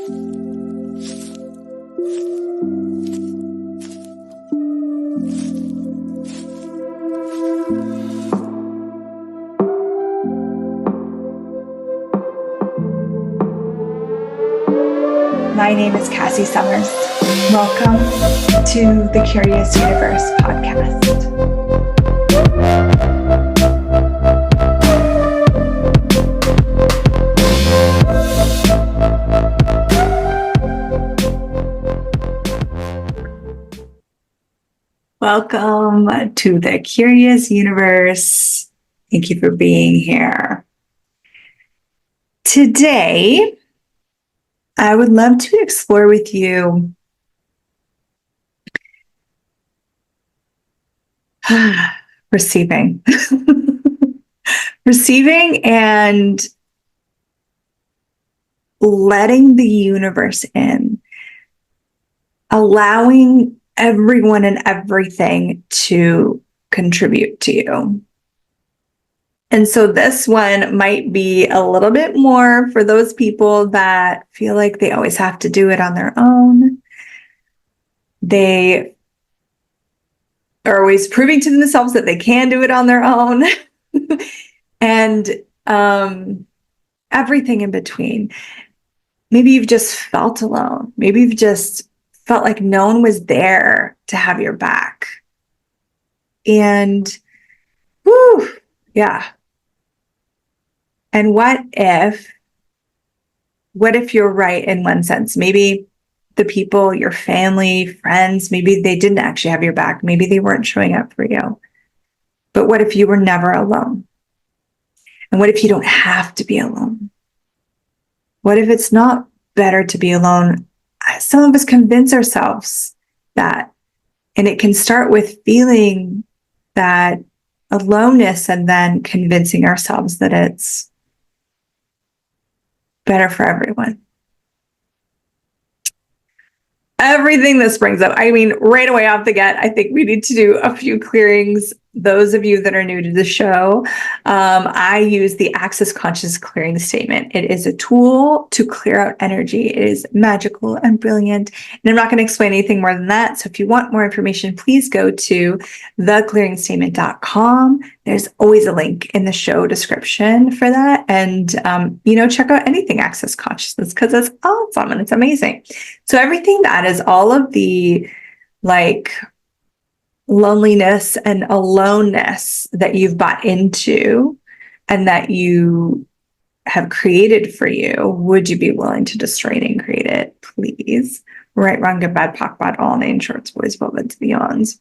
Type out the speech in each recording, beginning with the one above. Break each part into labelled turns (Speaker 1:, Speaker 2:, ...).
Speaker 1: My name is Cassie Summers. Welcome to the Curious Universe podcast. Welcome to the Curious Universe. Thank you for being here. Today, I would love to explore with you receiving. Receiving and letting the universe in, allowing everyone and everything to contribute to you. And so this one might be a little bit more for those people that feel like they always have to do it on their own. They are always proving to themselves that they can do it on their own. And everything in between. Maybe you've just felt alone. Maybe you've just felt like no one was there to have your back. And yeah. And what if you're right in one sense? Maybe the people, your family, friends, maybe they didn't actually have your back. Maybe they weren't showing up for you. But what if you were never alone? And what if you don't have to be alone? What if it's not better to be alone? Some of us convince ourselves that, and it can start with feeling that aloneness and then convincing ourselves that it's better for everyone. Everything this brings up, I mean, right away off the get, I think we need to do a few clearings. Those of you that are new to the show, I use the Access Conscious Clearing Statement. It is a tool to clear out energy. It is magical and brilliant. And I'm not going to explain anything more than that. So if you want more information, please go to theclearingstatement.com. There's always a link in the show description for that. And, check out anything Access Consciousness because it's awesome and it's amazing. So everything that is all of the loneliness and aloneness that you've bought into and that you have created for you, would you be willing to destroy and create it, please? Right, wrong, good, bad, POC, bad, all name, shorts, boys, bobbins, beyonds.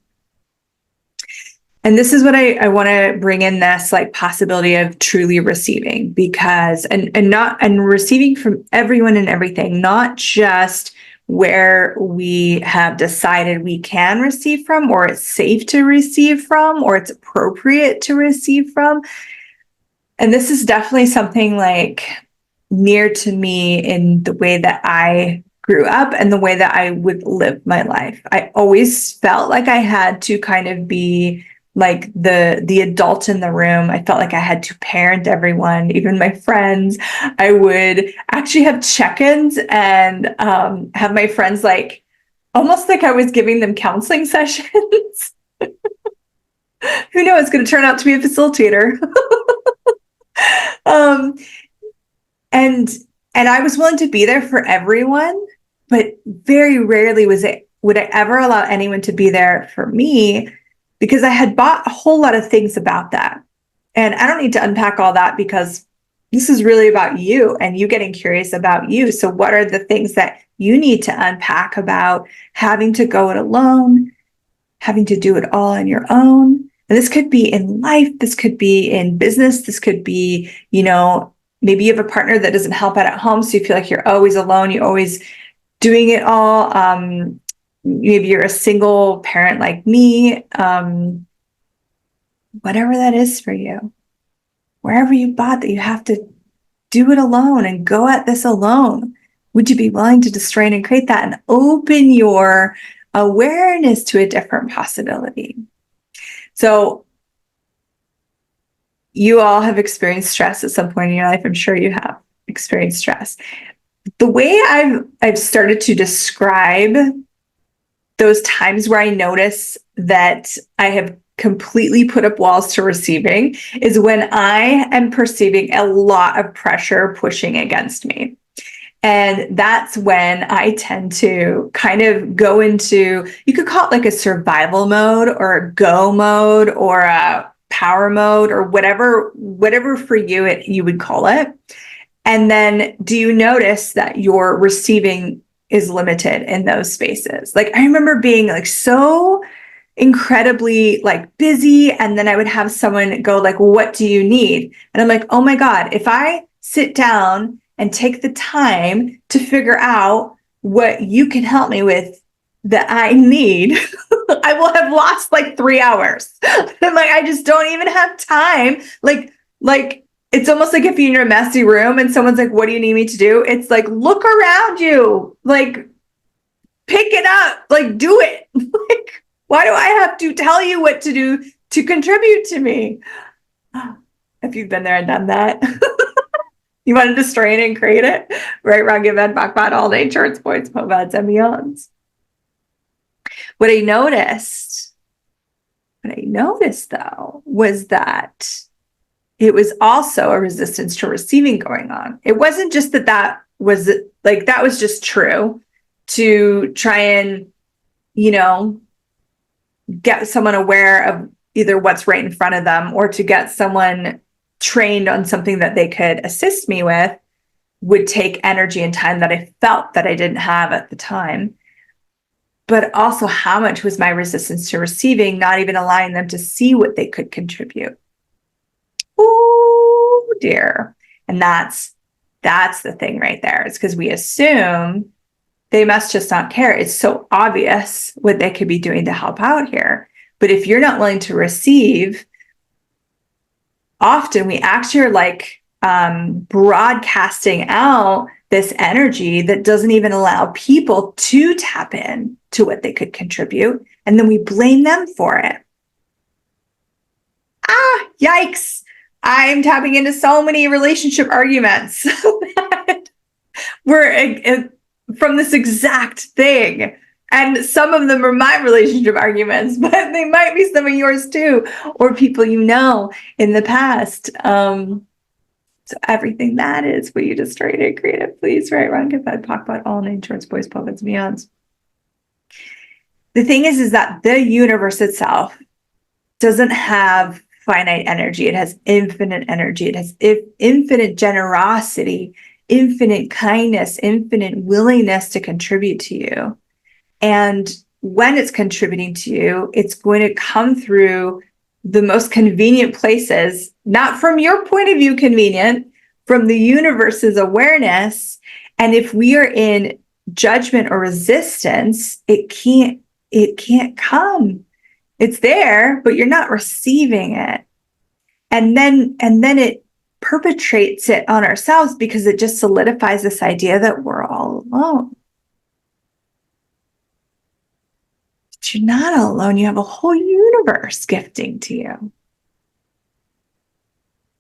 Speaker 1: And this is what I want to bring in, this possibility of truly receiving, because and receiving from everyone and everything, not just where we have decided we can receive from, or it's safe to receive from, or it's appropriate to receive from. And this is definitely something near to me in the way that I grew up and the way that I would live my life. I always felt like I had to kind of be the adult in the room. I felt like I had to parent everyone, even my friends. I would actually have check-ins and have my friends almost like I was giving them counseling sessions. Who knows? It's going to turn out to be a facilitator. And I was willing to be there for everyone, but very rarely would I ever allow anyone to be there for me, because I had bought a whole lot of things about that. And I don't need to unpack all that because this is really about you and you getting curious about you. So what are the things that you need to unpack about having to go it alone, having to do it all on your own? And this could be in life. This could be in business. This could be, maybe you have a partner that doesn't help out at home. So you feel like you're always alone. You're always doing it all. Maybe you're a single parent like me, whatever that is for you, wherever you bought that you have to do it alone and go at this alone, would you be willing to destroy and create that and open your awareness to a different possibility? So you all have experienced stress at some point in your life. I'm sure you have experienced stress. the way I've started to describe those times where I notice that I have completely put up walls to receiving is when I am perceiving a lot of pressure pushing against me. And that's when I tend to kind of go into, you could call it like a survival mode or a go mode or a power mode or whatever for you you would call it. And then do you notice that your receiving is limited in those spaces? Like I remember being like so incredibly like busy, and then I would have someone go like, well, what do you need? And I'm like, oh my God, if I sit down and take the time to figure out what you can help me with that I need, I will have lost like 3 hours. I'm like, I just don't even have time. Like it's almost like if you're in a messy room and someone's like, what do you need me to do? It's like, look around you, like pick it up, like do it. Like, why do I have to tell you what to do to contribute to me? If you've been there and done that, you want to destroy it and create it, right, wrong, give, ed, back, bad, all day, charts, points, povads, and beyonds. What I noticed though, was that it was also a resistance to receiving going on. It wasn't just that was like, that was just true to try and, get someone aware of either what's right in front of them or to get someone trained on something that they could assist me with would take energy and time that I felt that I didn't have at the time. But also how much was my resistance to receiving, not even allowing them to see what they could contribute. Oh dear. And that's the thing right there. It's because we assume they must just not care. It's so obvious what they could be doing to help out here. But if you're not willing to receive, often we actually are like broadcasting out this energy that doesn't even allow people to tap in to what they could contribute. And then we blame them for it. Yikes. I'm tapping into so many relationship arguments we're from this exact thing. And some of them are my relationship arguments, but they might be some of yours too, or people in the past. So everything that is what you destroyed and created, please, right, wrong, good, bad, talk about all name, shorts, boys, puppets, beyonds. The thing is that the universe itself doesn't have finite energy. It has infinite energy. It has infinite generosity, infinite kindness, infinite willingness to contribute to you. And when it's contributing to you, it's going to come through the most convenient places, not from your point of view convenient, from the universe's awareness. And if we are in judgment or resistance, it can't come. It's there, but you're not receiving it. And then it perpetrates it on ourselves because it just solidifies this idea that we're all alone. But you're not alone. You have a whole universe gifting to you.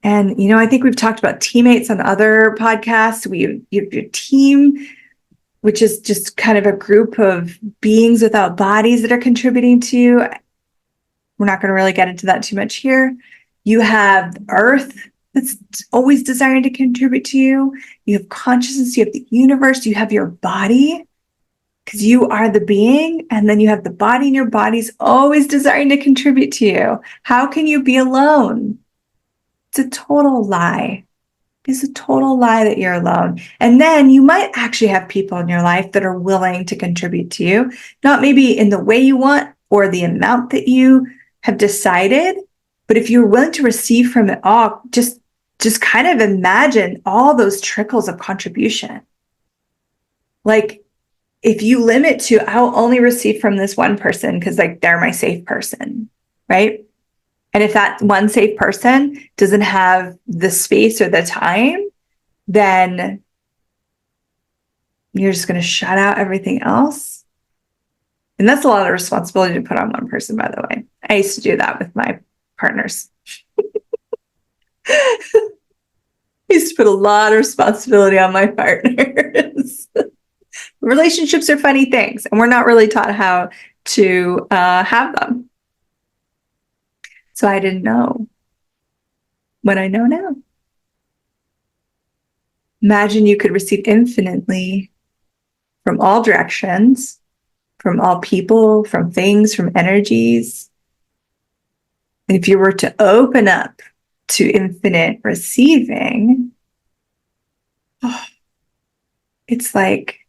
Speaker 1: And, I think we've talked about teammates on other podcasts. You have your team, which is just kind of a group of beings without bodies that are contributing to you. We're not going to really get into that too much here. You have Earth that's always desiring to contribute to you. You have consciousness, you have the universe, you have your body, because you are the being, and then you have the body, and your body's always desiring to contribute to you. How can you be alone? It's a total lie. It's a total lie that you're alone. And then you might actually have people in your life that are willing to contribute to you, not maybe in the way you want or the amount that you have decided, but if you're willing to receive from it all, just kind of imagine all those trickles of contribution. Like if you limit to, I'll only receive from this one person because like they're my safe person, right? And if that one safe person doesn't have the space or the time, then you're just going to shut out everything else. And that's a lot of responsibility to put on one person, by the way. I used to do that with my partners. I used to put a lot of responsibility on my partners. Relationships are funny things, and we're not really taught how to have them. So I didn't know what I know now. Imagine you could receive infinitely from all directions, from all people, from things, from energies. And if you were to open up to infinite receiving, it's like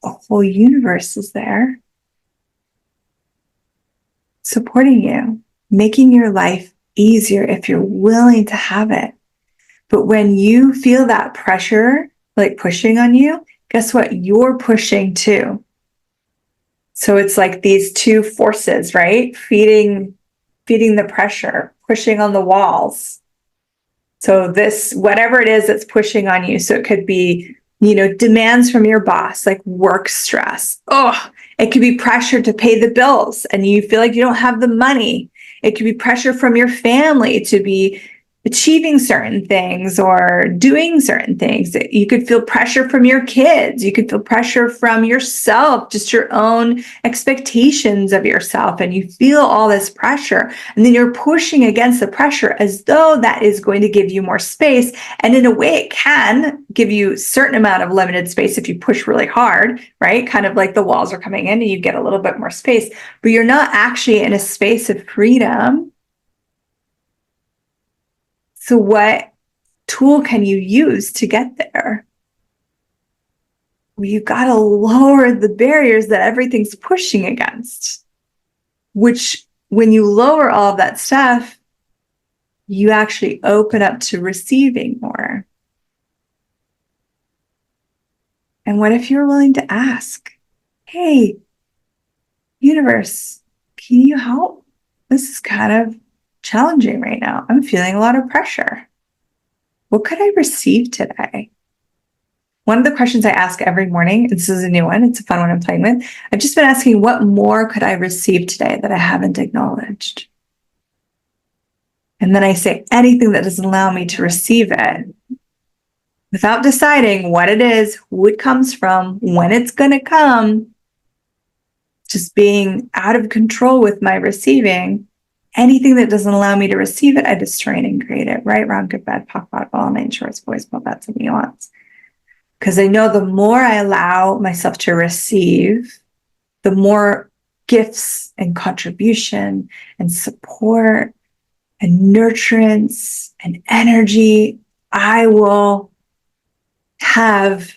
Speaker 1: a whole universe is there supporting you, making your life easier if you're willing to have it. But when you feel that pressure, like pushing on you, guess what? You're pushing too. So it's like these two forces, right? Feeding the pressure, pushing on the walls. So this, whatever it is that's pushing on you. So it could be, demands from your boss, like work stress. Oh, it could be pressure to pay the bills and you feel like you don't have the money. It could be pressure from your family to be achieving certain things or doing certain things. You could feel pressure from your kids. You could feel pressure from yourself, just your own expectations of yourself. And you feel all this pressure. And then you're pushing against the pressure as though that is going to give you more space. And in a way, it can give you a certain amount of limited space if you push really hard, right? Kind of like the walls are coming in and you get a little bit more space, but you're not actually in a space of freedom. So what tool can you use to get there? Well, you've got to lower the barriers that everything's pushing against, which when you lower all of that stuff, you actually open up to receiving more. And what if you're willing to ask, hey, universe, can you help? This is kind of challenging right now. I'm feeling a lot of pressure. What could I receive today? One of the questions I ask every morning, this is a new one, it's a fun one I'm playing with. I've just been asking, what more could I receive today that I haven't acknowledged? And then I say anything that doesn't allow me to receive it without deciding what it is, who it comes from, when it's going to come, just being out of control with my receiving. Anything that doesn't allow me to receive it, I destroy and create it. Right, wrong, good, bad, POC, POD, all nine shorts, boys, well, that's and nuance. Because I know the more I allow myself to receive, the more gifts and contribution and support and nurturance and energy I will have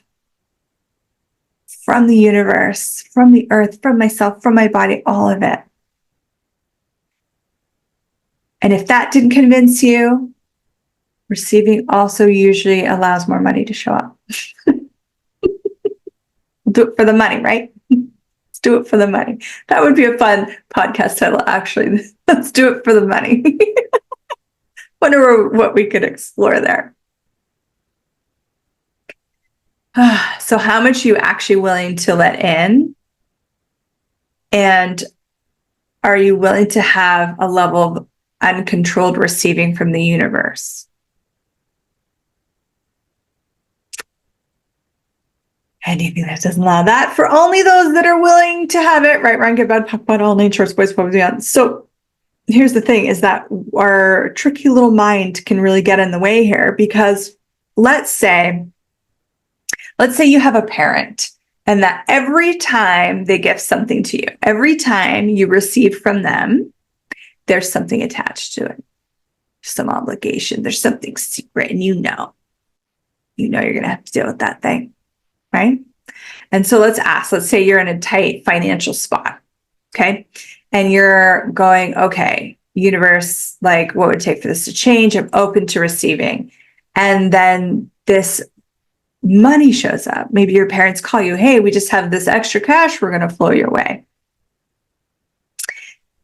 Speaker 1: from the universe, from the earth, from myself, from my body, all of it. And if that didn't convince you, receiving also usually allows more money to show up. We'll do it for the money, right? Let's do it for the money. That would be a fun podcast title, actually. Let's do it for the money. Wonder what we could explore there. So how much are you actually willing to let in? And are you willing to have a level of uncontrolled receiving from the universe? Anything that doesn't allow that, for only those that are willing to have it. Right, wrong, good, bad, POC, POD, all nature, boys, beyond. So here's the thing, is that our tricky little mind can really get in the way here, because let's say you have a parent and that every time they gift something to you, every time you receive from them, there's something attached to it, some obligation, there's something secret, and you know you're going to have to deal with that thing, right? And so let's say you're in a tight financial spot, okay? And you're going, okay, universe, like, what would it take for this to change? I'm open to receiving. And then this money shows up. Maybe your parents call you, hey, we just have this extra cash, we're going to flow your way.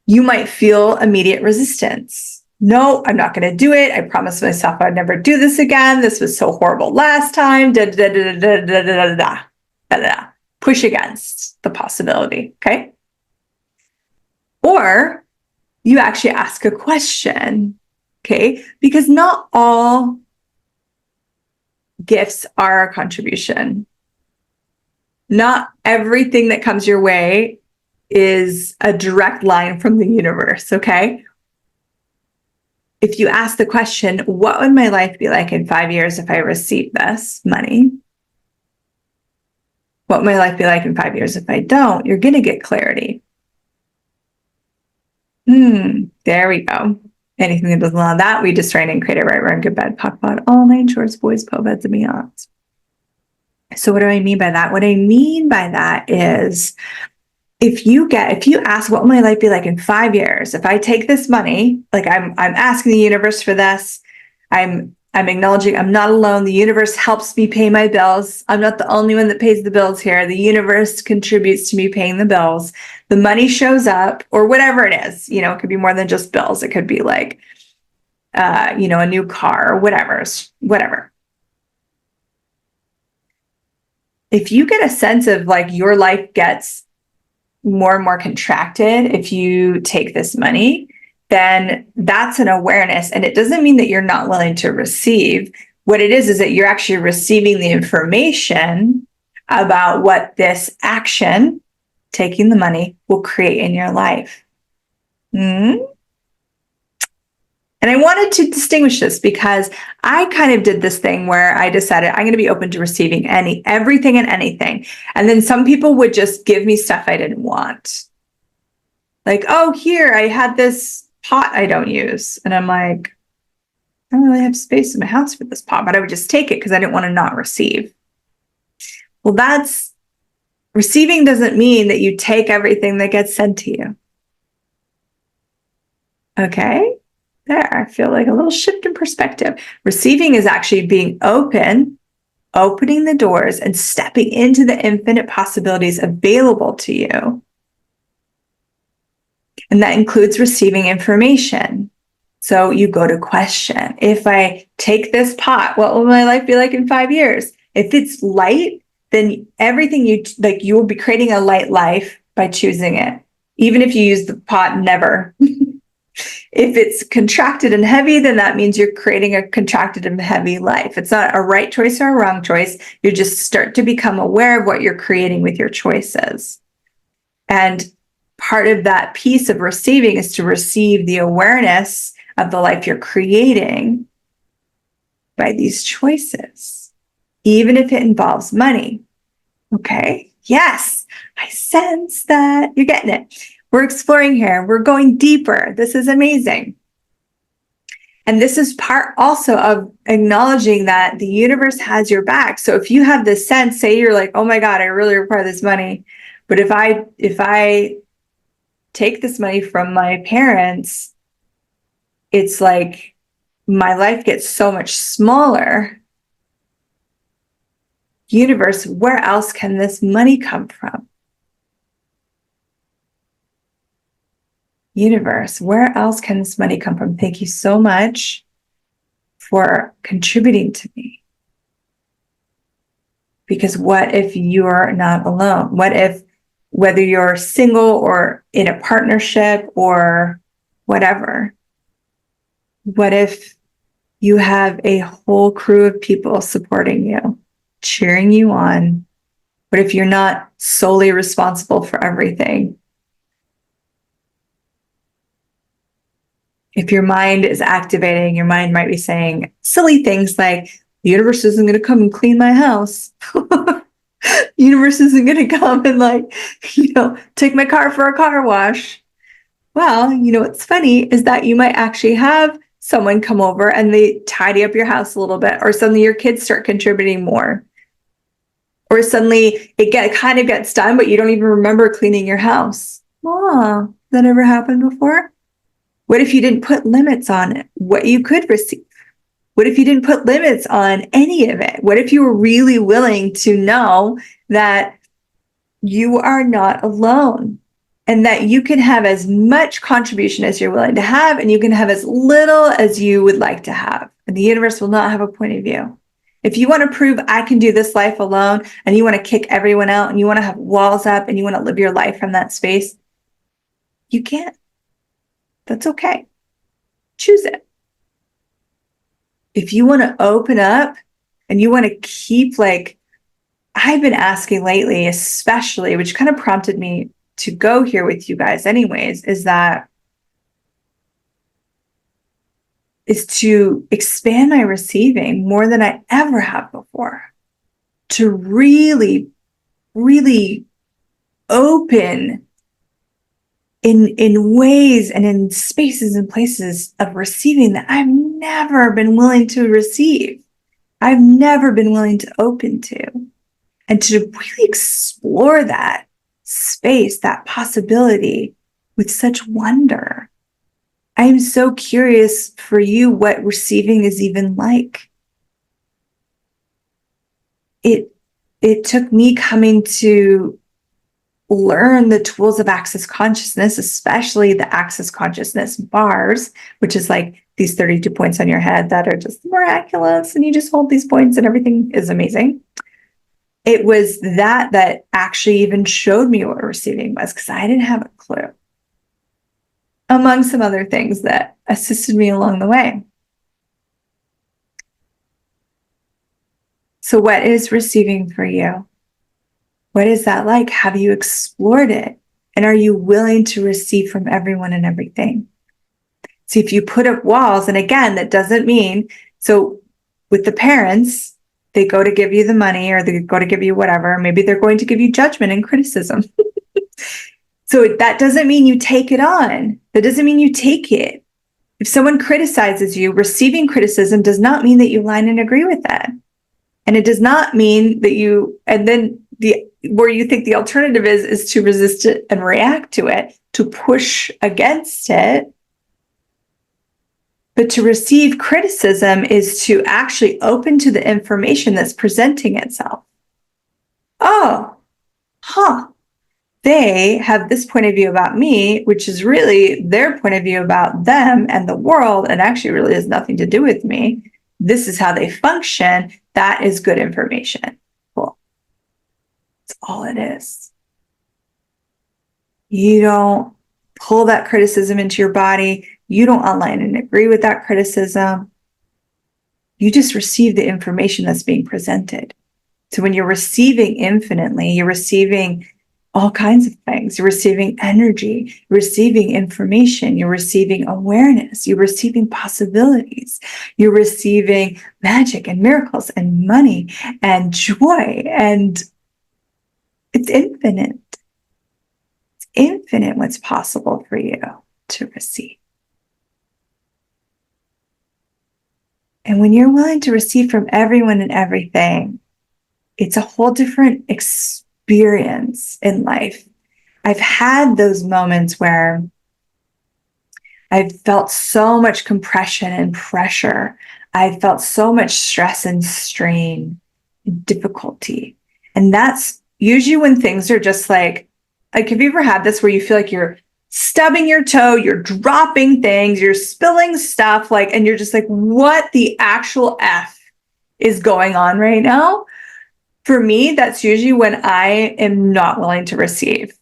Speaker 1: You might feel immediate resistance. No, I'm not going to do it. I promised myself I'd never do this again. This was so horrible last time. Push against the possibility, okay? Or you actually ask a question, okay? Because not all gifts are a contribution. Not everything that comes your way is a direct line from the universe, okay? If you ask the question, what would my life be like in 5 years if I received this money? What would my life be like in 5 years if I don't? You're going to get clarity. There we go. Anything that doesn't allow that, we destroy and create it, right, wrong, good, bad, talk about all night shorts, boys, po, beds, and beyonds. So what do I mean by that? What I mean by that is if you ask what will my life be like in 5 years, if I take this money, like I'm asking the universe for this, I'm acknowledging I'm not alone. The universe helps me pay my bills. I'm not the only one that pays the bills here. The universe contributes to me paying the bills. The money shows up, or whatever it is. It could be more than just bills. It could be like, a new car or whatever. If you get a sense of like your life gets more and more contracted if you take this money, then that's an awareness. And it doesn't mean that you're not willing to receive. What it is that you're actually receiving the information about what this action, taking the money, will create in your life. And I wanted to distinguish this because I kind of did this thing where I decided I'm going to be open to receiving everything and anything. And then some people would just give me stuff I didn't want. Like, oh, here, I had this pot I don't use. And I'm like, I don't really have space in my house for this pot, but I would just take it because I didn't want to not receive. Well, receiving doesn't mean that you take everything that gets sent to you. Okay? There, I feel like a little shift in perspective. Receiving is actually being open, opening the doors, and stepping into the infinite possibilities available to you. And that includes receiving information. So you go to question. If I take this pot, what will my life be like in 5 years? If it's light, then everything you will be creating a light life by choosing it. Even if you use the pot never. If it's contracted and heavy, then that means you're creating a contracted and heavy life. It's not a right choice or a wrong choice. You just start to become aware of what you're creating with your choices. And part of that piece of receiving is to receive the awareness of the life you're creating by these choices, even if it involves money. Okay? Yes, I sense that you're getting it. We're exploring here. We're going deeper. This is amazing. And this is part also of acknowledging that the universe has your back. So if you have this sense, say you're like, oh my God, I really require this money. But if I take this money from my parents, it's like my life gets so much smaller. Universe, where else can this money come from? Universe, where else can this money come from? Thank you so much for contributing to me. Because what if you're not alone? What if, whether you're single or in a partnership or whatever, what if you have a whole crew of people supporting you, cheering you on? What if you're not solely responsible for everything? If your mind is activating, your mind might be saying silly things like, the universe isn't going to come and clean my house. The universe isn't going to come and take my car for a car wash. Well, what's funny is that you might actually have someone come over and they tidy up your house a little bit, or suddenly your kids start contributing more. Or suddenly it kind of gets done, but you don't even remember cleaning your house. Has that ever happened before? What if you didn't put limits on it, what you could receive? What if you didn't put limits on any of it? What if you were really willing to know that you are not alone and that you can have as much contribution as you're willing to have, and you can have as little as you would like to have. And the universe will not have a point of view. If you want to prove I can do this life alone, and you want to kick everyone out, and you want to have walls up, and you want to live your life from that space, you can't. That's okay. Choose it. If you want to open up and you want to keep, like, I've been asking lately, especially, which kind of prompted me to go here with you guys anyways, is to expand my receiving more than I ever have before, to really, really open in ways and in spaces and places of receiving that I've never been willing to receive. I've never been willing to open to, and to really explore that space, that possibility with such wonder. I am so curious for you what receiving is even like. It took me coming to learn the tools of access consciousness, especially the access consciousness bars, which is like these 32 points on your head that are just miraculous. And you just hold these points and everything is amazing. It was that actually even showed me what receiving was, because I didn't have a clue, among some other things that assisted me along the way. So what is receiving for you? What is that like? Have you explored it? And are you willing to receive from everyone and everything? See, if you put up walls, and again, that doesn't mean, so with the parents, they go to give you the money or they go to give you whatever, maybe they're going to give you judgment and criticism. So that doesn't mean you take it on. That doesn't mean you take it. If someone criticizes you, receiving criticism does not mean that you line and agree with that. And it does not mean that you, and then where you think the alternative is to resist it and react to it, to push against it. But to receive criticism is to actually open to the information that's presenting itself. Oh, they have this point of view about me, which is really their point of view about them and the world, and actually really has nothing to do with me. This is how they function. That is good information. Cool. That's all it is. You don't pull that criticism into your body. You don't align and agree with that criticism. You just receive the information that's being presented. So when you're receiving infinitely, you're receiving all kinds of things. You're receiving energy, you're receiving information, you're receiving awareness, you're receiving possibilities, you're receiving magic and miracles and money and joy. And it's infinite. It's infinite what's possible for you to receive. And when you're willing to receive from everyone and everything, it's a whole different experience in life. I've had those moments where I've felt so much compression and pressure. I've felt so much stress and strain and difficulty. And that's usually when things are just like, have you ever had this where you feel like you're stubbing your toe, you're dropping things, you're spilling stuff, like, and you're just like, what the actual F is going on right now? For me, that's usually when I am not willing to receive.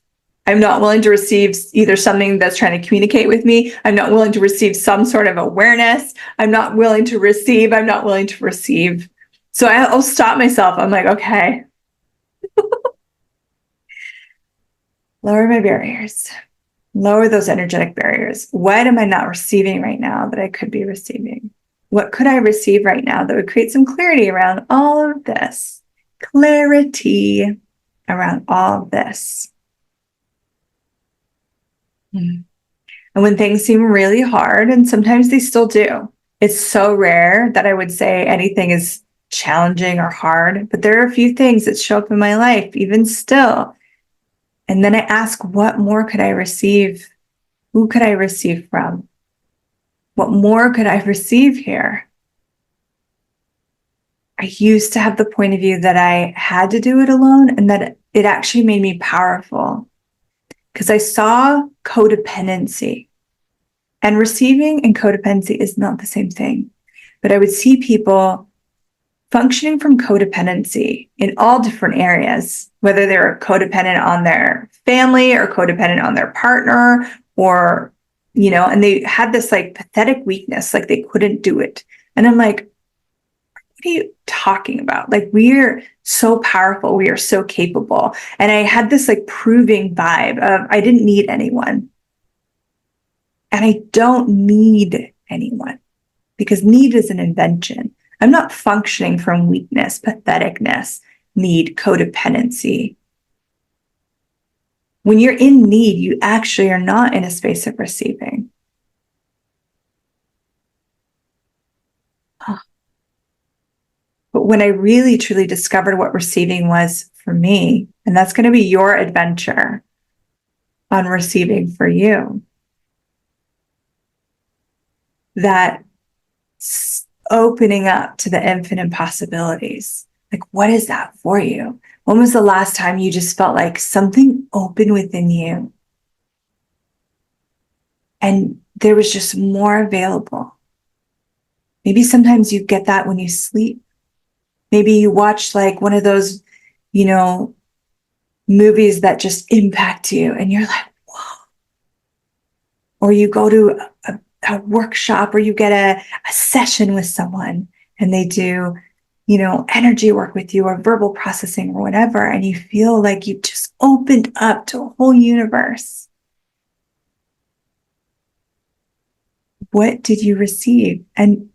Speaker 1: I'm not willing to receive either something that's trying to communicate with me. I'm not willing to receive some sort of awareness. I'm not willing to receive. So I'll stop myself. I'm like, okay, lower my barriers, lower those energetic barriers. What am I not receiving right now that I could be receiving? What could I receive right now that would create some clarity around all of this? Clarity around all of this. And when things seem really hard, and sometimes they still do, it's so rare that I would say anything is challenging or hard, but there are a few things that show up in my life, even still. And then I ask, what more could I receive? Who could I receive from? What more could I receive here? I used to have the point of view that I had to do it alone, and that it actually made me powerful because I saw codependency. And receiving and codependency is not the same thing. But I would see people functioning from codependency in all different areas, whether they're codependent on their family or codependent on their partner, or, and they had this like pathetic weakness, like they couldn't do it. And I'm like, what are you talking about? Like, we're so powerful. We are so capable. And I had this like proving vibe of I didn't need anyone. And I don't need anyone because need is an invention. I'm not functioning from weakness, patheticness, need, codependency. When you're in need, you actually are not in a space of receiving. But when I really truly discovered what receiving was for me, and that's going to be your adventure on receiving for you, that opening up to the infinite possibilities. Like, what is that for you? When was the last time you just felt like something open within you and there was just more available? Maybe sometimes you get that when you sleep. Maybe you watch like one of those, movies that just impact you and you're like, whoa. Or you go to a workshop or you get a session with someone and they do, energy work with you or verbal processing or whatever. And you feel like you just opened up to a whole universe. What did you receive? And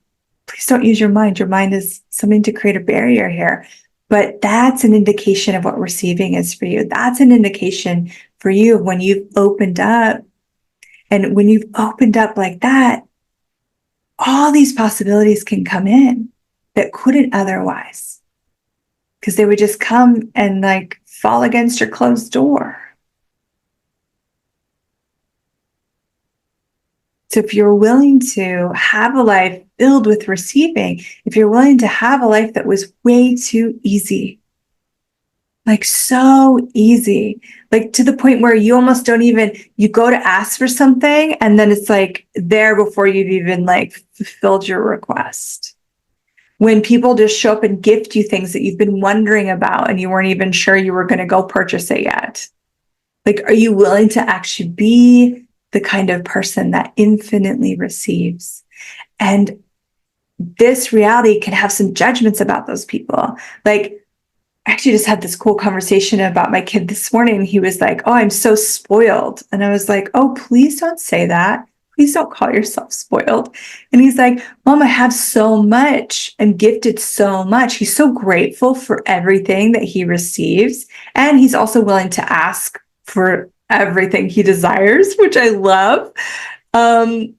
Speaker 1: please don't use your mind. Your mind is something to create a barrier here. But that's an indication of what receiving is for you. That's an indication for you of when you've opened up. And when you've opened up like that, all these possibilities can come in that couldn't otherwise. Because they would just come and like fall against your closed door. So if you're willing to have a life filled with receiving, if you're willing to have a life that was way too easy, like so easy, like to the point where you almost don't even, you go to ask for something and then it's like there before you've even like fulfilled your request. When people just show up and gift you things that you've been wondering about and you weren't even sure you were going to go purchase it yet. Like, are you willing to actually be the kind of person that infinitely receives? And this reality can have some judgments about those people. Like, I actually just had this cool conversation about my kid this morning. He was like, oh, I'm so spoiled. And I was like, oh, please don't say that. Please don't call yourself spoiled. And he's like, Mom, I have so much. I'm gifted so much. He's so grateful for everything that he receives. And he's also willing to ask for everything he desires, which I love. And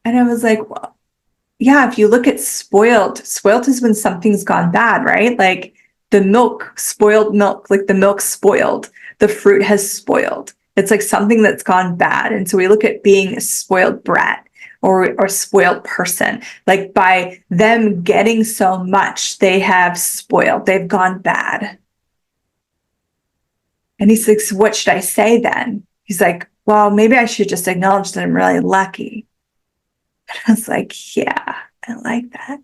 Speaker 1: I was like, well, yeah, if you look at spoiled is when something's gone bad, right? Like the milk, spoiled milk, like the milk spoiled, the fruit has spoiled. It's like something that's gone bad. And so we look at being a spoiled brat or spoiled person, like by them getting so much, they have spoiled, they've gone bad. And he's like, so what should I say then? He's like, well, maybe I should just acknowledge that I'm really lucky. And I was like, yeah, I like that.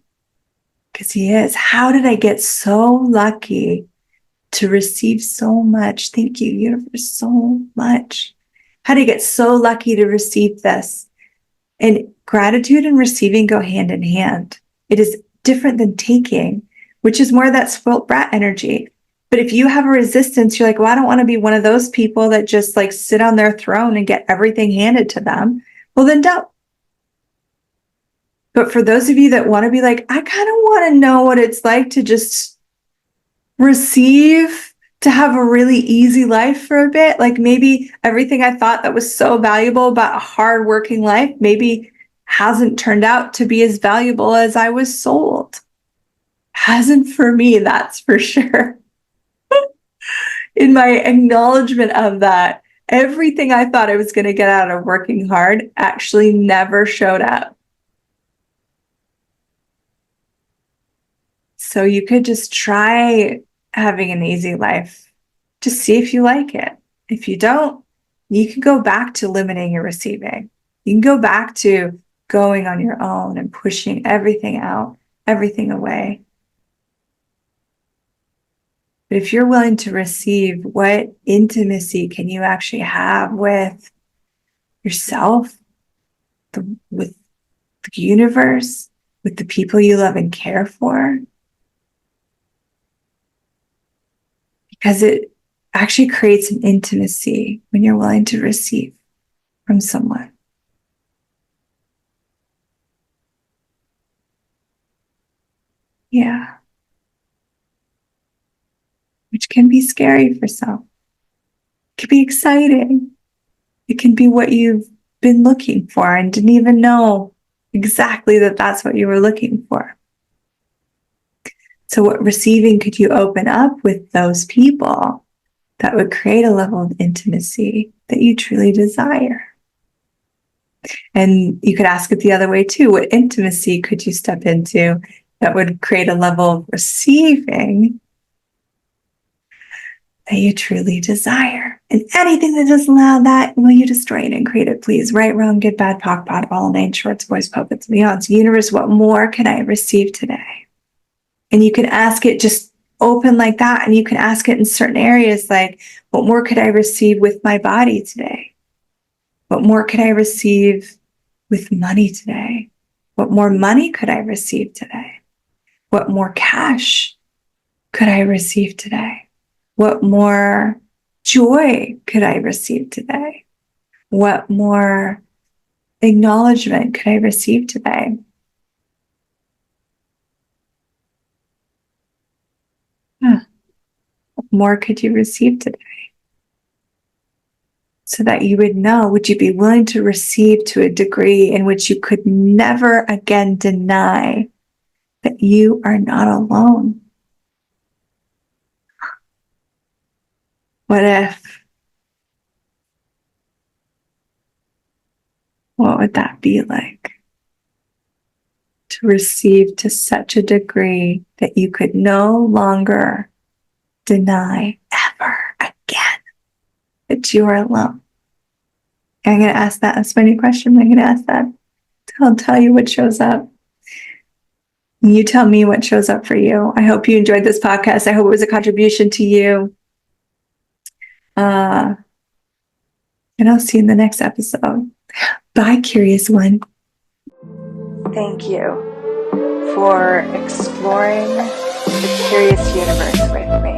Speaker 1: Because he is. How did I get so lucky to receive so much? Thank you, universe, so much. How did I get so lucky to receive this? And gratitude and receiving go hand in hand. It is different than taking, which is more that spoiled brat energy. But if you have a resistance, you're like, well, I don't want to be one of those people that just like sit on their throne and get everything handed to them. Well, then don't. But for those of you that want to be like, I kind of want to know what it's like to just receive, to have a really easy life for a bit. Like maybe everything I thought that was so valuable about a hardworking life maybe hasn't turned out to be as valuable as I was sold. Hasn't for me, that's for sure. In my acknowledgement of that, everything I thought I was going to get out of working hard actually never showed up. So you could just try having an easy life. Just see if you like it. If you don't, you can go back to limiting your receiving. You can go back to going on your own and pushing everything out, everything away. But if you're willing to receive, what intimacy can you actually have with yourself, with the universe, with the people you love and care for, because it actually creates an intimacy when you're willing to receive from someone. Yeah. Which can be scary for some. It can be exciting. It can be what you've been looking for and didn't even know exactly that that's what you were looking for. So what receiving could you open up with those people that would create a level of intimacy that you truly desire? And you could ask it the other way too. What intimacy could you step into that would create a level of receiving that you truly desire? And anything that doesn't allow that, will you destroy it and create it, please? Right, wrong, good, bad, POC, POD, all nine shorts, boys, puppets, beyonds. Universe, what more can I receive today? And you can ask it just open like that. And you can ask it in certain areas like, what more could I receive with my body today? What more could I receive with money today? What more money could I receive today? What more cash could I receive today? What more joy could I receive today? What more acknowledgement could I receive today? What more could you receive today? So that you would know, would you be willing to receive to a degree in which you could never again deny that you are not alone? What if? What would that be like? To receive to such a degree that you could no longer deny ever again that you are alone. I'm going to ask that. That's my new question. I'm going to ask that. I'll tell you what shows up. You tell me what shows up for you. I hope you enjoyed this podcast. I hope it was a contribution to you. And I'll see you in the next episode. Bye, curious one. Thank you for exploring the curious universe with me.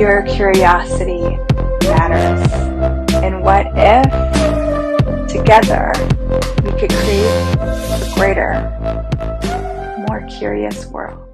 Speaker 1: Your curiosity matters. And what if together we could create a greater, more curious world?